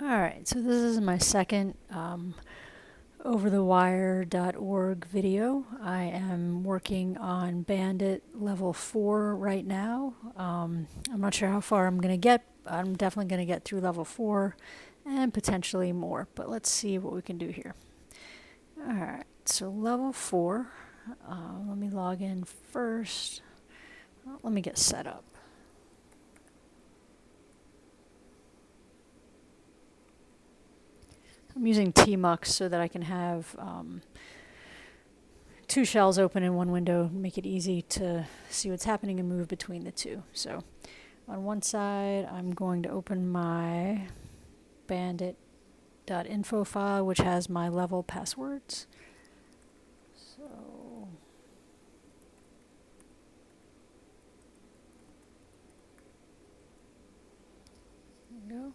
Alright, so this is my second overthewire.org video. I am working on Bandit Level 4 right now. I'm not sure how far I'm going to get. I'm definitely going to get through Level 4 and potentially more, but let's see what we can do here. Alright, so Level 4. Let me log in first. Let me get set up. I'm using tmux so that I can have two shells open in one window, make it easy to see what's happening and move between the two. So on one side, I'm going to open my bandit.info file, which has my level passwords. So there we go.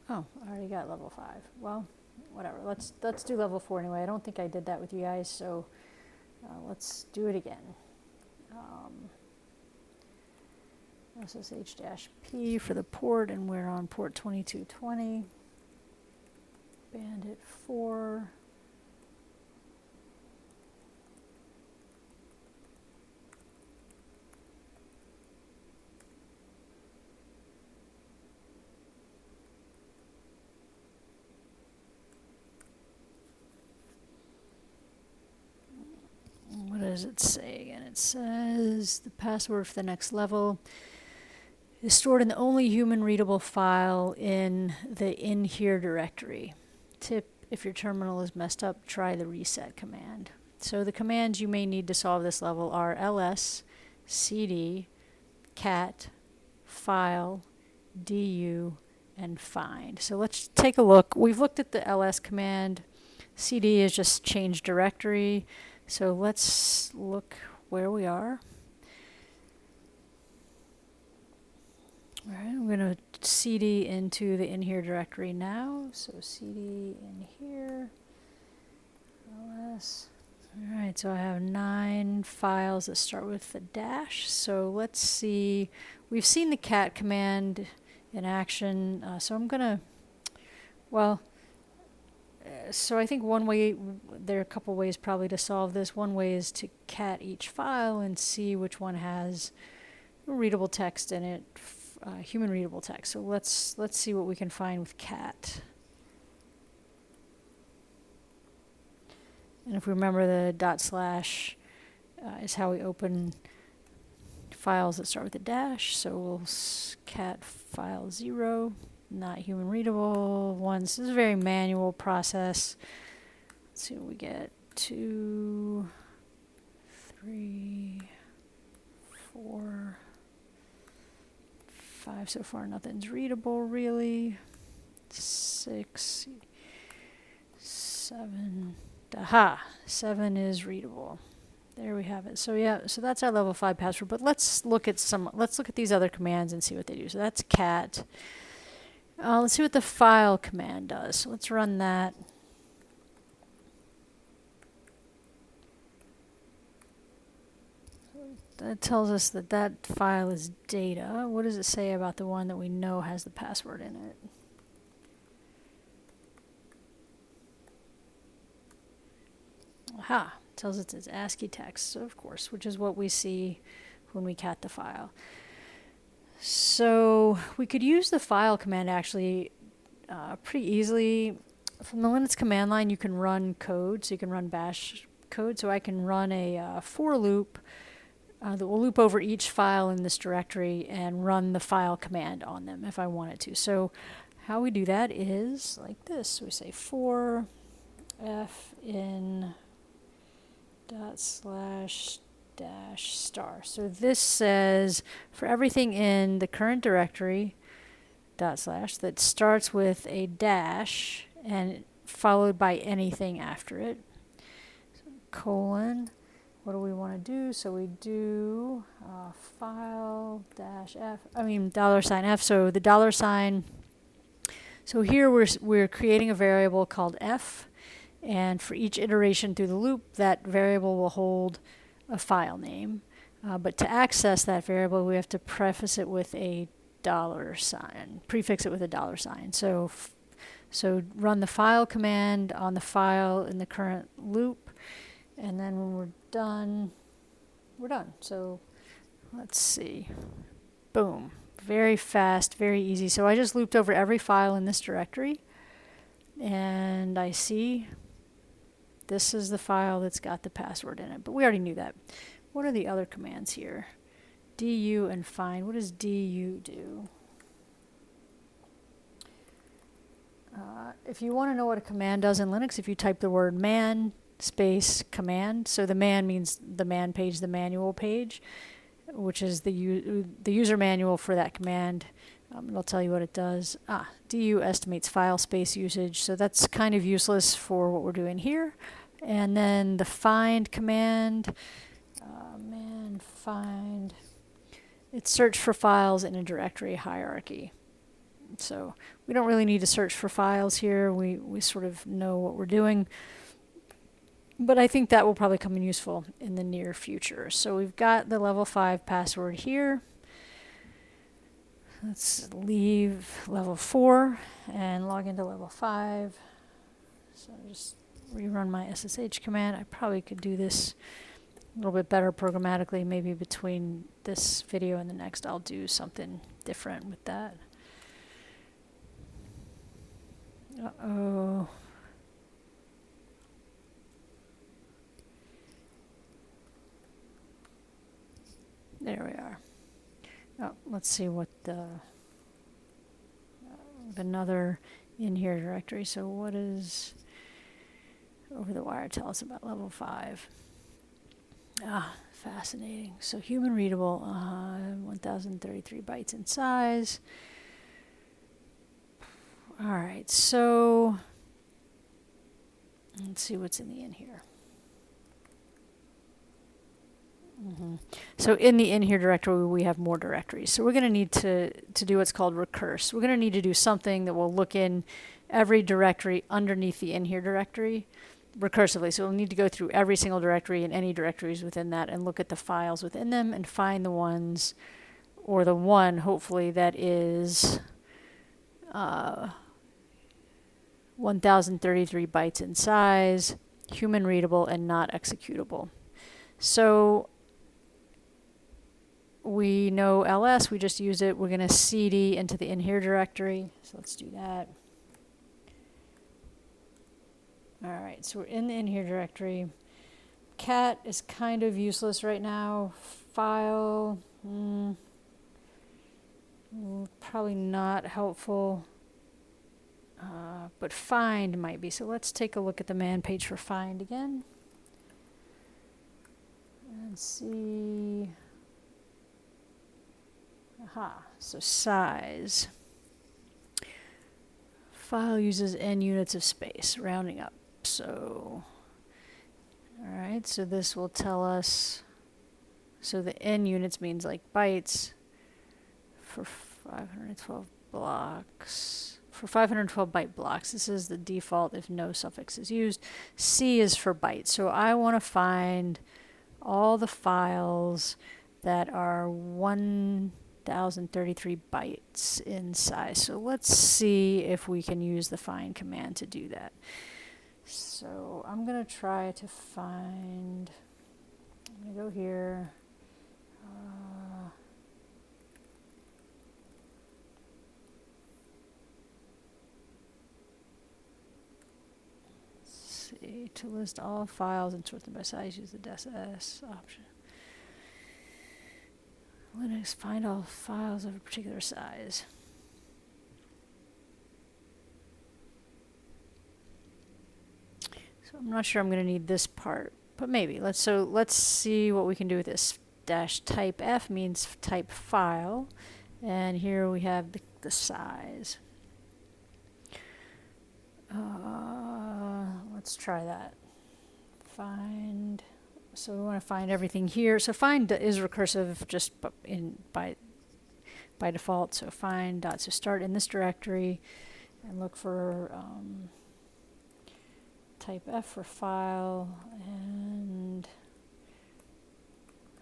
Oh, I already got level 5. Well, whatever. Let's do level 4 anyway. I don't think I did that with you guys, so let's do it again. SSH-P for the port, and we're on port 2220. Bandit 4. What does it say again? It says the password for the next level is stored in the only human readable file in the in here directory. Tip: if your terminal is messed up, try the reset command. So the commands you may need to solve this level are ls, cd, cat, file, du, and find. So let's take a look. We've looked at the ls command. Cd is just change directory. So let's look where we are. All right, I'm going to cd into the in here directory now. So cd in here, ls. All right, so I have 9 files that start with the dash. So let's see. We've seen the cat command in action. So I'm going to, well, so I think one way, there are a couple ways probably to solve this. One way is to cat each file and see which one has readable text in it, human readable text. So let's see what we can find with cat. And if we remember, the // is how we open files that start with a dash. So we'll cat file 0. Not human readable ones. This is a very manual process. Let's see what we get. 2, 3, 4, 5. So far, nothing's readable really. 6, 7. Aha! 7 is readable. There we have it. So yeah, so that's our level 5 password. But let's look at these other commands and see what they do. So that's cat. Let's see what the file command does. So let's run that. That tells us that that file is data. What does it say about the one that we know has the password in it? Aha! It tells us it's ASCII text, so of course, which is what we see when we cat the file. So we could use the file command actually pretty easily. From the Linux command line, you can run code, so you can run bash code. So I can run a for loop that will loop over each file in this directory and run the file command on them if I wanted to. So how we do that is like this. So we say for f in // So this says for everything in the current directory / that starts with a dash and followed by anything after it. So, colon. What do we want to do? So we do file -f. I mean $f. So the $. So here we're creating a variable called f, and for each iteration through the loop, that variable will hold a file name, but to access that variable we have to preface it with a $, prefix it with a $. So So run the file command on the file in the current loop, and then when we're done, we're done. So let's see. Boom. Very fast, very easy. So I just looped over every file in this directory, and I see this is the file that's got the password in it, but we already knew that. What are the other commands here? Du and find. What does du do? If you want to know what a command does in Linux, if you type the word man space command, so the man means the man page, the manual page, which is the user manual for that command. It'll tell you what it does. Du estimates file space usage, so that's kind of useless for what we're doing here. And then the find command, man find, it's search for files in a directory hierarchy. So we don't really need to search for files here. We sort of know what we're doing. But I think that will probably come in useful in the near future. So we've got the level 5 password here. Let's leave level 4 and log into level 5. So just rerun my SSH command. I probably could do this a little bit better programmatically. Maybe between this video and the next I'll do something different with that. Uh-oh. There we are. Oh, let's see what the another in here directory. So what is over the wire tell us about level 5? Fascinating. So human readable, 1033 bytes in size. All right, so let's see what's in the in here. So in the in here directory, we have more directories. So we're going to need to do what's called recurse. We're going to need to do something that will look in every directory underneath the in here directory recursively. So we'll need to go through every single directory and any directories within that and look at the files within them and find the ones, or the one, hopefully, that is 1033 bytes in size, human readable, and not executable. So we know ls, we just use it. We're going to cd into the in here directory. So let's do that. All right, so we're in the in here directory. Cat is kind of useless right now. File, probably not helpful. But find might be. So let's take a look at the man page for find again. And see. So size. File uses n units of space, rounding up. So, all right, so this will tell us, so the n units means like bytes for 512 blocks. For 512 byte blocks, this is the default if no suffix is used. C is for bytes. So I want to find all the files that are 1033 bytes in size. So let's see if we can use the find command to do that. So I'm going to try to find, I'm going to go here. Let's see, to list all files and sort them by size, use the -s option. Linux, find all files of a particular size. So I'm not sure I'm going to need this part, but maybe. Let's see what we can do with this. -type F means type file, and here we have the size. Let's try that. Find. So we want to find everything here. So find is recursive just by default. So find dot. So start in this directory and look for type F for file and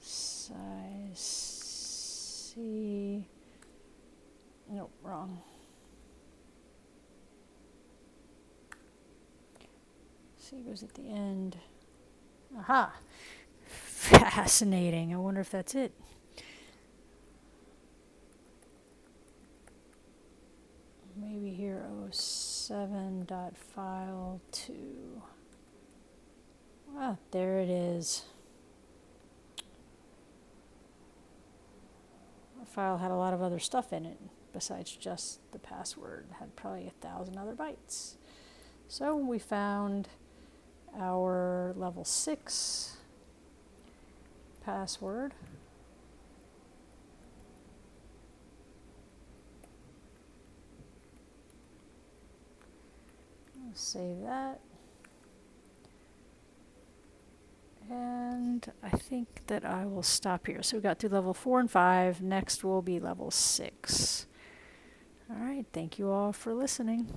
size C. Nope, wrong. C goes at the end. Aha! Fascinating. I wonder if that's it. Maybe here 07.file2. Ah, there it is. The file had a lot of other stuff in it besides just the password. It had probably 1,000 other bytes. So we found our level 6 password. I'll save that. And I think that I will stop here. So we got through level 4 and 5. Next will be level 6. All right, thank you all for listening.